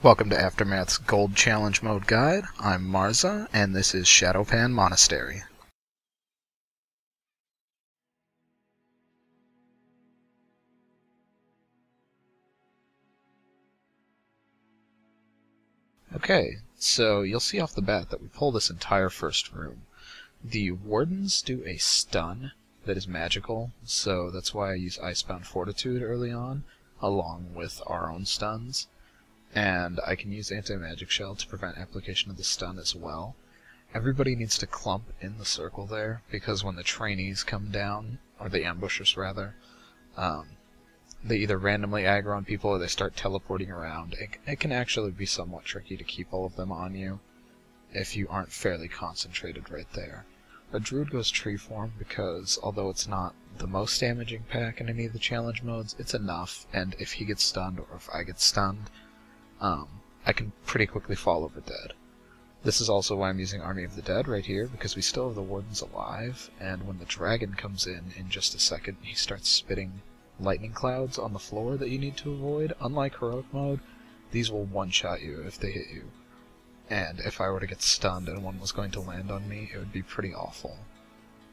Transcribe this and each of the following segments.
Welcome to Aftermath's Gold Challenge Mode Guide. I'm Marza, and this is Shado-Pan Monastery. Okay, so you'll see off the bat that we pull this entire first room. The Wardens do a stun that is magical, so that's why I use Icebound Fortitude early on, along with our own stuns. And I can use Anti-Magic Shell to prevent application of the stun as well. Everybody needs to clump in the circle there, because when the trainees come down, or the ambushers rather, they either randomly aggro on people or they start teleporting around. It can actually be somewhat tricky to keep all of them on you if you aren't fairly concentrated right there. A Druid goes tree form because, although it's not the most damaging pack in any of the challenge modes, it's enough, and if he gets stunned or if I get stunned, I can pretty quickly fall over dead. This is also why I'm using Army of the Dead right here, because we still have the Wardens alive, and when the dragon comes in just a second, he starts spitting lightning clouds on the floor that you need to avoid. Unlike Heroic Mode, these will one-shot you if they hit you. And if I were to get stunned and one was going to land on me, it would be pretty awful.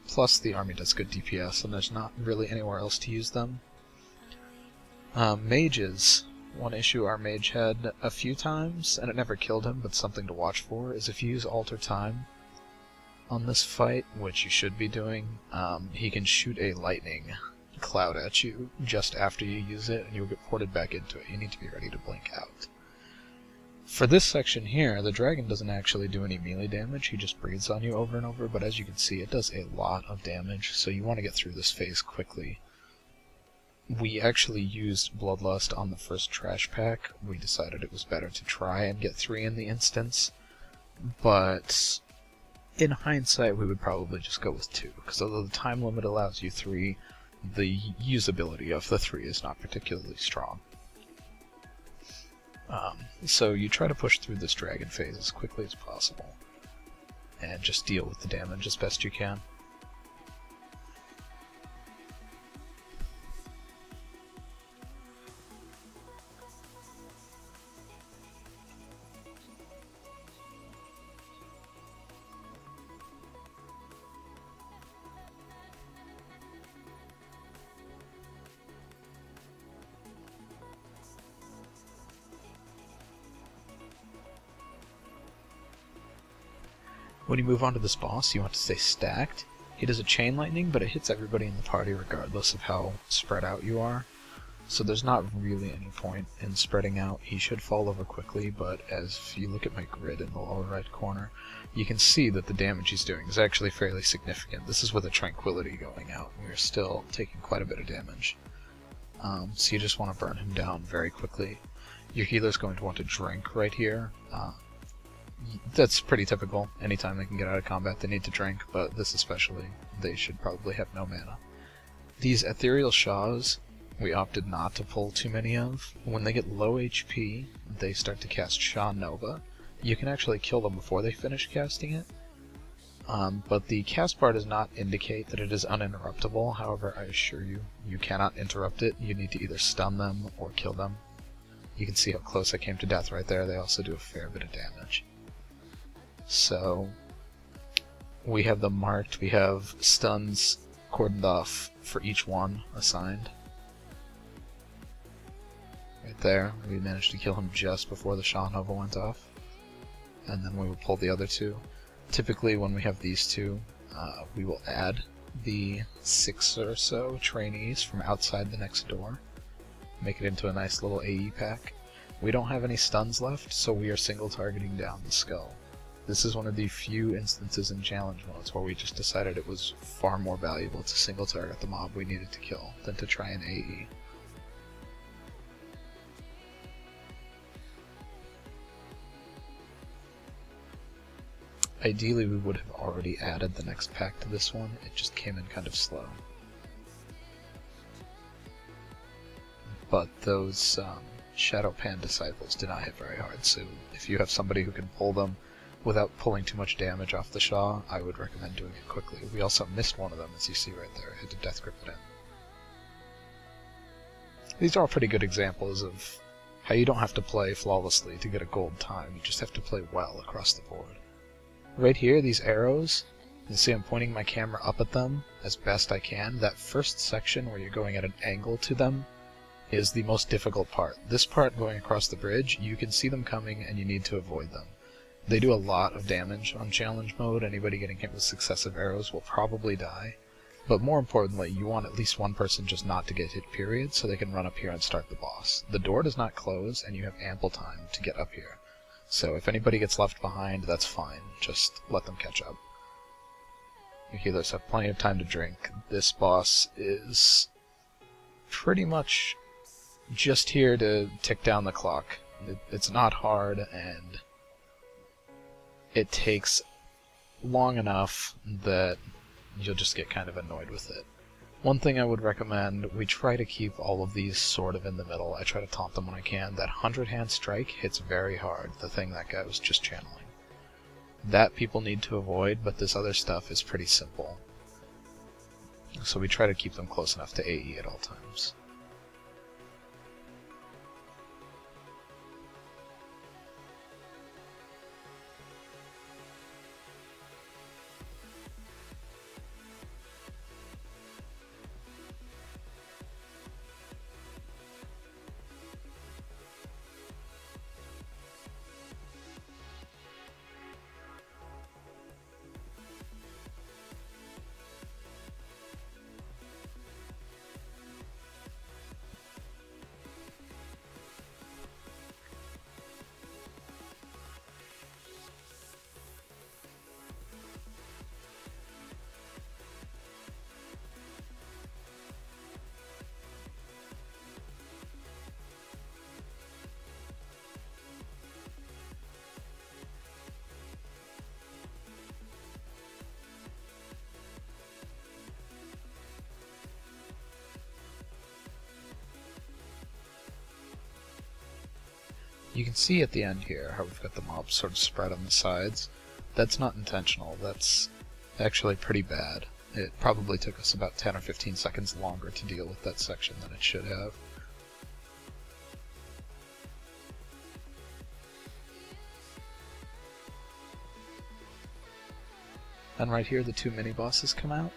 Plus, the army does good DPS, and there's not really anywhere else to use them. Mages. One issue our mage had a few times, and it never killed him, but something to watch for, is if you use Alter Time on this fight, which you should be doing, he can shoot a lightning cloud at you just after you use it, and you'll get ported back into it. You need to be ready to blink out. For this section here, the dragon doesn't actually do any melee damage, he just breathes on you over and over, but as you can see, it does a lot of damage, so you want to get through this phase quickly. We actually used Bloodlust on the first trash pack. We decided it was better to try and get 3 in the instance, but in hindsight we would probably just go with 2, because although the time limit allows you 3, the usability of the 3 is not particularly strong. So you try to push through this dragon phase as quickly as possible, and just deal with the damage as best you can. When you move on to this boss, you want to stay stacked. He does a chain lightning, but it hits everybody in the party regardless of how spread out you are. So there's not really any point in spreading out. He should fall over quickly, but as you look at my grid in the lower right corner, you can see that the damage he's doing is actually fairly significant. This is with a Tranquility going out. We're still taking quite a bit of damage. So you just want to burn him down very quickly. Your healer's going to want to drink right here. That's pretty typical. Anytime they can get out of combat they need to drink, but this especially, they should probably have no mana. These Ethereal Shaws, we opted not to pull too many of. When they get low HP, they start to cast Sha Nova. You can actually kill them before they finish casting it, but the cast bar does not indicate that it is uninterruptible. However, I assure you, you cannot interrupt it. You need to either stun them or kill them. You can see how close I came to death right there. They also do a fair bit of damage. So, we have them marked, we have stuns cordoned off for each one assigned. Right there, we managed to kill him just before the Sha Nova went off. And then we will pull the other 2. Typically when we have these 2, we will add the 6 or so trainees from outside the next door. Make it into a nice little AE pack. We don't have any stuns left, so we are single targeting down the skull. This is one of the few instances in challenge modes where we just decided it was far more valuable to single target the mob we needed to kill than to try an AE. Ideally we would have already added the next pack to this one, it just came in kind of slow. But those Shado-Pan disciples did not hit very hard, so if you have somebody who can pull them without pulling too much damage off the Sha, I would recommend doing it quickly. We also missed one of them, as you see right there. I had to death grip it in. These are all pretty good examples of how you don't have to play flawlessly to get a gold time, you just have to play well across the board. Right here, these arrows, you see I'm pointing my camera up at them as best I can. That first section where you're going at an angle to them is the most difficult part. This part going across the bridge, you can see them coming and you need to avoid them. They do a lot of damage on challenge mode. Anybody getting hit with successive arrows will probably die. But more importantly, you want at least one person just not to get hit, period, so they can run up here and start the boss. The door does not close, and you have ample time to get up here. So if anybody gets left behind, that's fine. Just let them catch up. Your healers have plenty of time to drink. This boss is pretty much just here to tick down the clock. It's not hard, and it takes long enough that you'll just get kind of annoyed with it. One thing I would recommend, we try to keep all of these sort of in the middle. I try to taunt them when I can. That 100-hand strike hits very hard, the thing that guy was just channeling. That people need to avoid, but this other stuff is pretty simple. So we try to keep them close enough to AE at all times. You can see at the end here how we've got the mobs sort of spread on the sides. That's not intentional, that's actually pretty bad. It probably took us about 10 or 15 seconds longer to deal with that section than it should have. And right here the two mini-bosses come out.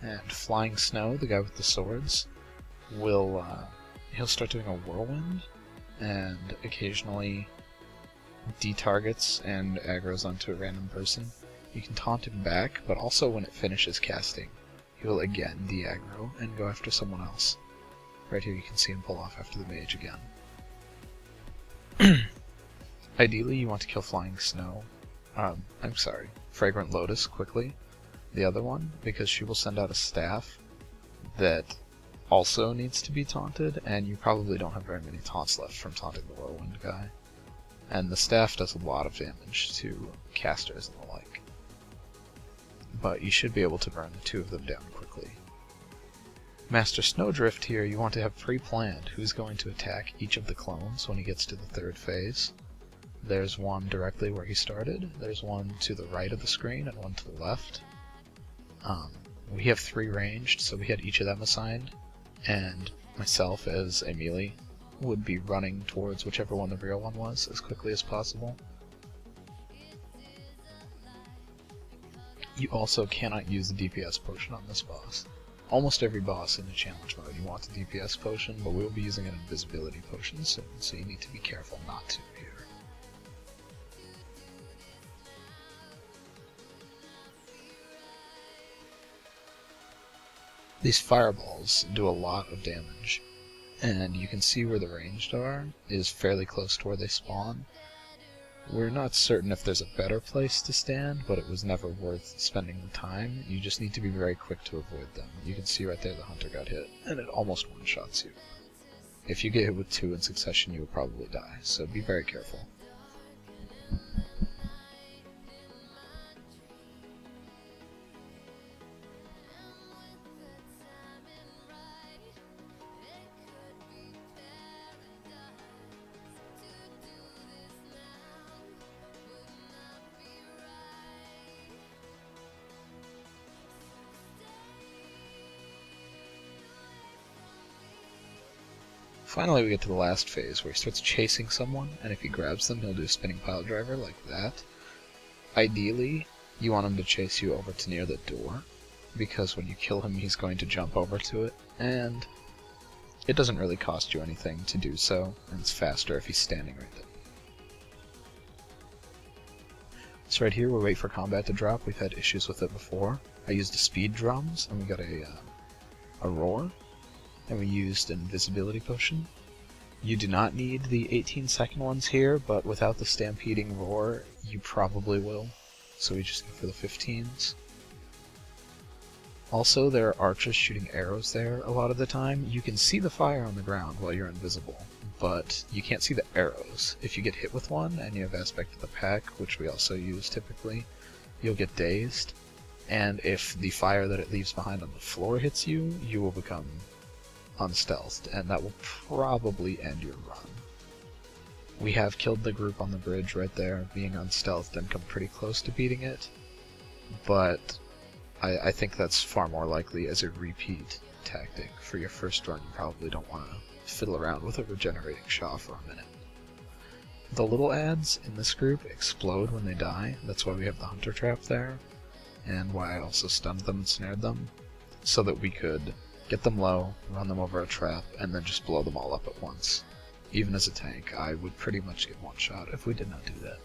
And Flying Snow, the guy with the swords, he'll start doing a whirlwind, and occasionally detargets and aggroes onto a random person. You can taunt him back, but also when it finishes casting, he will again de-aggro and go after someone else. Right here you can see him pull off after the mage again. Ideally you want to kill Flying Snow, Fragrant Lotus quickly, the other one, because she will send out a staff that also needs to be taunted, and you probably don't have very many taunts left from taunting the whirlwind guy. And the staff does a lot of damage to casters and the like. But you should be able to burn the two of them down quickly. Master Snowdrift here, you want to have pre-planned who's going to attack each of the clones when he gets to the third phase. There's one directly where he started, there's one to the right of the screen, and one to the left. We have 3 ranged, so we had each of them assigned, and myself as a melee would be running towards whichever one the real one was as quickly as possible. You also cannot use the DPS potion on this boss. Almost every boss in the challenge mode you want the DPS potion, but we'll be using an invisibility potion soon, so you need to be careful not to here. These fireballs do a lot of damage, and you can see where the ranged are is fairly close to where they spawn. We're not certain if there's a better place to stand, but it was never worth spending the time. You just need to be very quick to avoid them. You can see right there the hunter got hit, and it almost one-shots you. If you get hit with 2 in succession, you will probably die, so be very careful. Finally, we get to the last phase, where he starts chasing someone, and if he grabs them, he'll do a spinning pile driver like that. Ideally, you want him to chase you over to near the door, because when you kill him, he's going to jump over to it, and it doesn't really cost you anything to do so, and it's faster if he's standing right there. So right here, we wait for combat to drop. We've had issues with it before. I used the speed drums, and we got a roar, and we used an invisibility potion. You do not need the 18-second ones here, but without the stampeding roar, you probably will. So we just go for the 15s. Also, there are archers shooting arrows there a lot of the time. You can see the fire on the ground while you're invisible, but you can't see the arrows. If you get hit with one and you have aspect of the pack, which we also use typically, you'll get dazed. And if the fire that it leaves behind on the floor hits you, you will become unstealthed, and that will probably end your run. We have killed the group on the bridge right there, being unstealthed, and come pretty close to beating it, but I think that's far more likely as a repeat tactic. For your first run, you probably don't want to fiddle around with a regenerating Shah for a minute. The little adds in this group explode when they die, that's why we have the Hunter Trap there, and why I also stunned them and snared them, so that we could get them low, run them over a trap, and then just blow them all up at once. Even as a tank, I would pretty much get one shot if we did not do that.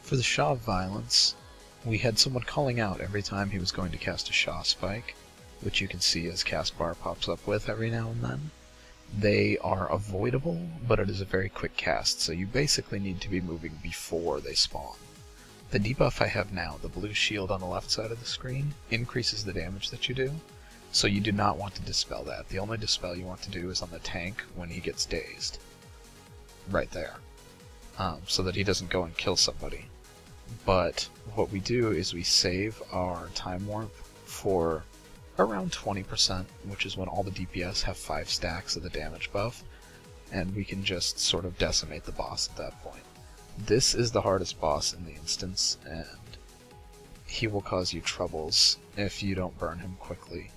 For the Shah of Violence, we had someone calling out every time he was going to cast a Shah Spike, which you can see as cast bar pops up with every now and then. They are avoidable, but it is a very quick cast, so you basically need to be moving before they spawn. The debuff I have now, the blue shield on the left side of the screen, increases the damage that you do, so you do not want to dispel that. The only dispel you want to do is on the tank when he gets dazed. Right there. So that he doesn't go and kill somebody. But what we do is we save our time warp for around 20%, which is when all the DPS have 5 stacks of the damage buff, and we can just sort of decimate the boss at that point. This is the hardest boss in the instance, and he will cause you troubles if you don't burn him quickly.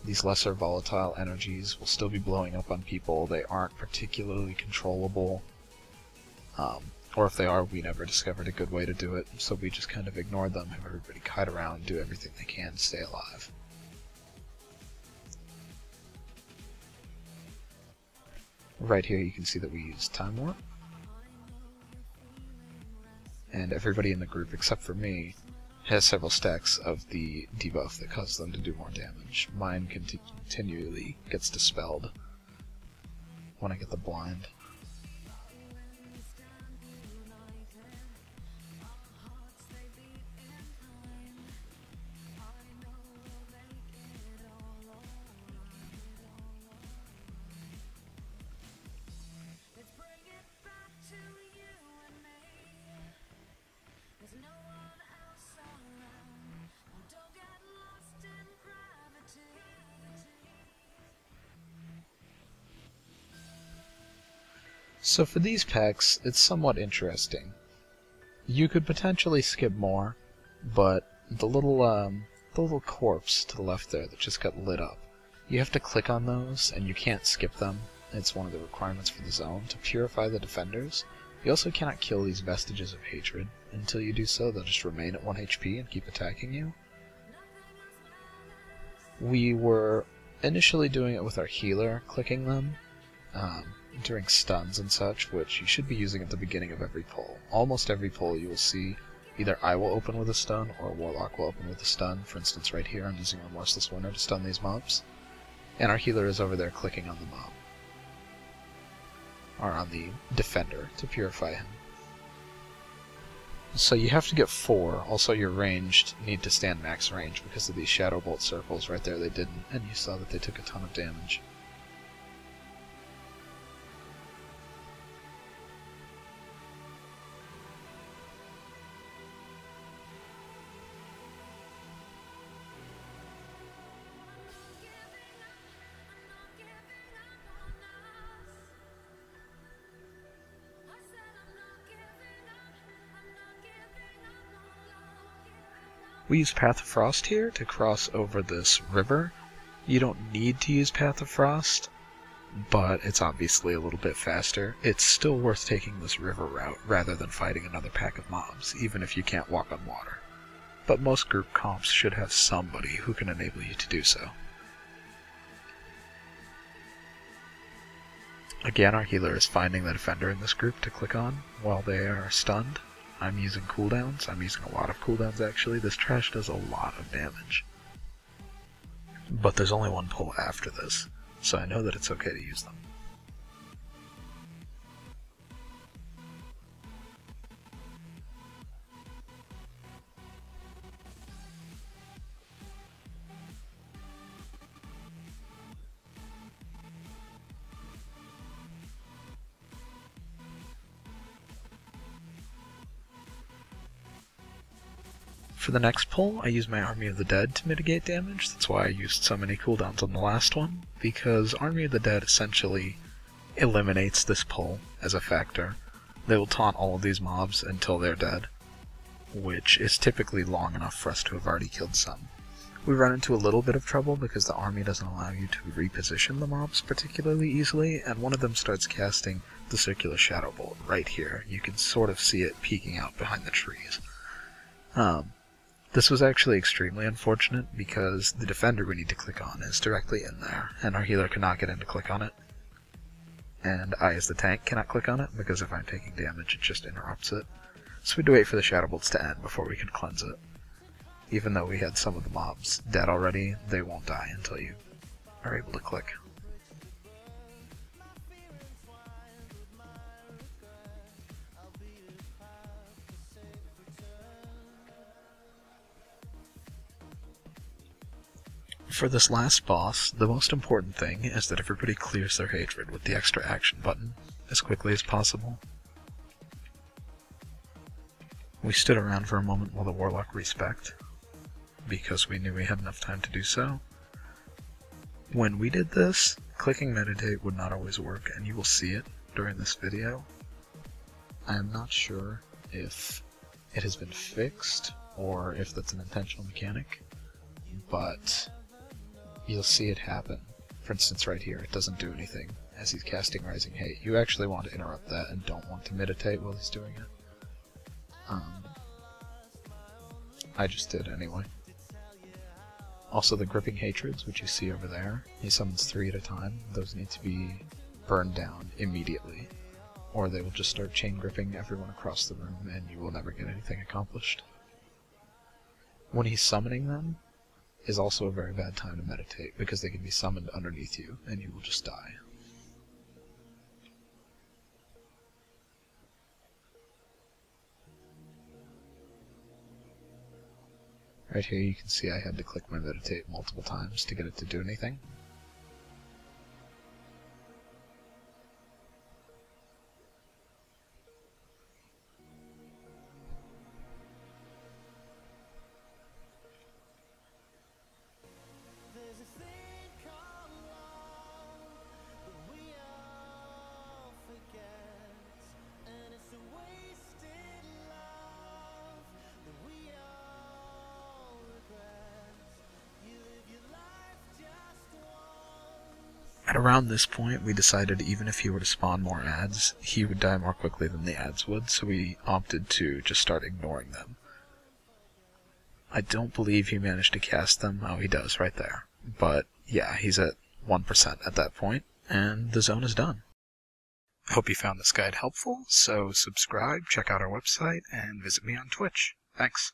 These lesser volatile energies will still be blowing up on people. They aren't particularly controllable. Or if they are, we never discovered a good way to do it, so we just kind of ignored them, have everybody kite around, do everything they can to stay alive. Right here you can see that we use Time Warp. And everybody in the group, except for me, has several stacks of the debuff that causes them to do more damage. Mine continually gets dispelled when I get the blind. So for these packs, it's somewhat interesting. You could potentially skip more, but the little corpse to the left there that just got lit up, you have to click on those, and you can't skip them. It's one of the requirements for the zone to purify the defenders. You also cannot kill these vestiges of hatred. Until you do so, they'll just remain at 1 HP and keep attacking you. We were initially doing it with our healer, clicking them, during stuns and such, which you should be using at the beginning of every pull. Almost every pull you will see either I will open with a stun or Warlock will open with a stun. For instance, right here I'm using Remorseless Winter to stun these mobs, and our healer is over there clicking on the mob, or on the defender to purify him. So you have to get 4. Also your ranged need to stand max range because of these Shadow Bolt circles. Right there they didn't, and you saw that they took a ton of damage. We use Path of Frost here to cross over this river. You don't need to use Path of Frost, but it's obviously a little bit faster. It's still worth taking this river route rather than fighting another pack of mobs, even if you can't walk on water. But most group comps should have somebody who can enable you to do so. Again, our healer is finding the defender in this group to click on while they are stunned. I'm using cooldowns. I'm using a lot of cooldowns actually. This trash does a lot of damage. But there's only one pull after this, so I know that it's okay to use them. For the next pull, I use my Army of the Dead to mitigate damage. That's why I used so many cooldowns on the last one, because Army of the Dead essentially eliminates this pull as a factor. They will taunt all of these mobs until they're dead, which is typically long enough for us to have already killed some. We run into a little bit of trouble because the army doesn't allow you to reposition the mobs particularly easily, and one of them starts casting the circular shadow bolt right here. You can sort of see it peeking out behind the trees. This was actually extremely unfortunate because the defender we need to click on is directly in there, and our healer cannot get in to click on it. And I, as the tank, cannot click on it because if I'm taking damage, it just interrupts it. So we had to wait for the shadow bolts to end before we could cleanse it. Even though we had some of the mobs dead already, they won't die until you are able to click. For this last boss, the most important thing is that everybody clears their hatred with the extra action button as quickly as possible. We stood around for a moment while the Warlock respec'd, because we knew we had enough time to do so. When we did this, clicking meditate would not always work, and you will see it during this video. I am not sure if it has been fixed, or if that's an intentional mechanic, but you'll see it happen. For instance, right here, it doesn't do anything as he's casting Rising Hate. You actually want to interrupt that and don't want to meditate while he's doing it. I just did anyway. Also, the Gripping Hatreds, which you see over there, he summons 3 at a time. Those need to be burned down immediately, or they will just start chain gripping everyone across the room and you will never get anything accomplished. When he's summoning them, is also a very bad time to meditate, because they can be summoned underneath you, and you will just die. Right here you can see I had to click my meditate multiple times to get it to do anything. At around this point, we decided even if he were to spawn more ads, he would die more quickly than the ads would, so we opted to just start ignoring them. I don't believe he managed to cast them. Oh, he does, right there. But yeah, he's at 1% at that point, and the zone is done. I hope you found this guide helpful, so subscribe, check out our website, and visit me on Twitch. Thanks.